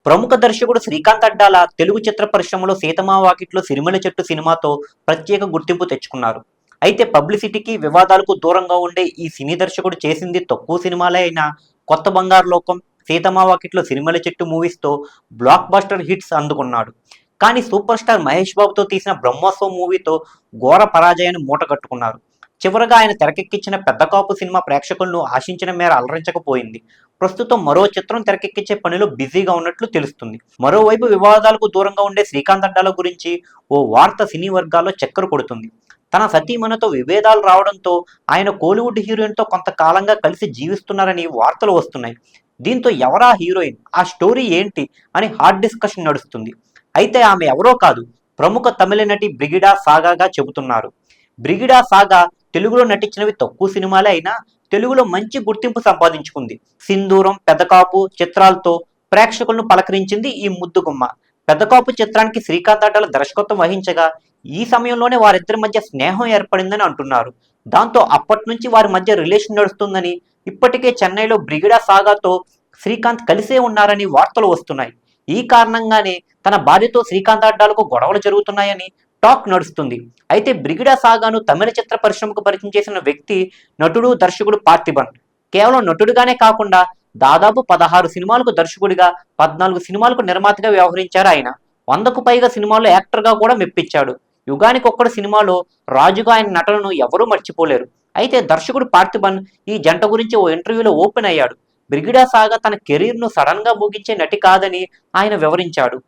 ప్రముఖ దర్శకుడు శ్రీకాంత్ అడ్డాల తెలుగు చిత్ర పరిశ్రమలో సీతమ్మ వాకిట్లో సిరిమల్ల చెట్టు సినిమాతో ప్రత్యేక గుర్తింపు తెచ్చుకున్నారు. అయితే పబ్లిసిటీకి, వివాదాలకు దూరంగా ఉండే ఈ సినీ దర్శకుడు చేసింది తక్కువ సినిమాలే అయినా కొత్త బంగారు లోకం, సీతమ్మ వాకిట్లో సిరిమల్ల చెట్టు మూవీస్తో బ్లాక్ బస్టర్ హిట్స్ అందుకున్నాడు. కానీ సూపర్ స్టార్ మహేష్ బాబుతో తీసిన బ్రహ్మోత్సవం మూవీతో ఘోర పరాజయాన్ని మూటగట్టుకున్నారు. చివరగా ఆయన తెరకెక్కించిన పెద్ద కాపు సినిమా ప్రేక్షకులను ఆశించిన మేర అలరించకపోయింది. ప్రస్తుతం మరో చిత్రం తెరకెక్కించే పనిలో బిజీగా ఉన్నట్లు తెలుస్తుంది. మరోవైపు వివాదాలకు దూరంగా ఉండే శ్రీకాంత్ అడ్డాల గురించి ఓ వార్త సినీ వర్గాల్లో చక్కర కొడుతుంది. తన సతీమణితో విభేదాలు రావడంతో ఆయన కోలీవుడ్ హీరోయిన్తో కొంతకాలంగా కలిసి జీవిస్తున్నారని వార్తలు వస్తున్నాయి. దీంతో ఎవరా హీరోయిన్, ఆ స్టోరీ ఏంటి అని హాట్ డిస్కషన్ నడుస్తుంది. అయితే ఆమె ఎవరో కాదు, ప్రముఖ తమిళ నటి బ్రిగిడా సాగాగా చెబుతున్నారు. బ్రిగిడా సాగా తెలుగులో నటించినవి తక్కువ సినిమాలే అయినా తెలుగులో మంచి గుర్తింపు సంపాదించుకుంది. సింధూరం, పెదకాపు చిత్రాలతో ప్రేక్షకులను పలకరించింది ఈ ముద్దుగుమ్మ. పెదకాపు చిత్రానికి శ్రీకాంత్ అడ్డాల దర్శకత్వం వహించగా ఈ సమయంలోనే వారిద్దరి మధ్య స్నేహం ఏర్పడిందని అంటున్నారు. దాంతో అప్పటి నుంచి వారి మధ్య రిలేషన్ నడుస్తుందని, ఇప్పటికే చెన్నైలో బ్రిగిడా సాగాతో శ్రీకాంత్ కలిసే ఉన్నారని వార్తలు వస్తున్నాయి. ఈ కారణంగానే తన భార్యతో శ్రీకాంత్ అడ్డాలకు గొడవలు జరుగుతున్నాయని టాక్ నడుస్తుంది. అయితే బ్రిగిడా సాగాను తమిళ చిత్ర పరిశ్రమకు పరిచయం చేసిన వ్యక్తి నటుడు, దర్శకుడు పార్థిబన్. కేవలం నటుడిగానే కాకుండా దాదాపు 16 సినిమాలకు దర్శకుడిగా, 14 సినిమాలకు నిర్మాతగా వ్యవహరించారు ఆయన. 100కు పైగా సినిమాల్లో యాక్టర్గా కూడా మెప్పించాడు. యుగానికి ఒక్కడు సినిమాలో రాజుగా ఆయన నటనను ఎవరూ మర్చిపోలేరు. అయితే దర్శకుడు పార్థిబన్ ఈ జంట గురించి ఓ ఇంటర్వ్యూలో ఓపెన్ అయ్యాడు. బ్రిగిడా సాగా తన కెరీర్ను సడన్గా ముగించే నటి కాదని ఆయన వివరించాడు.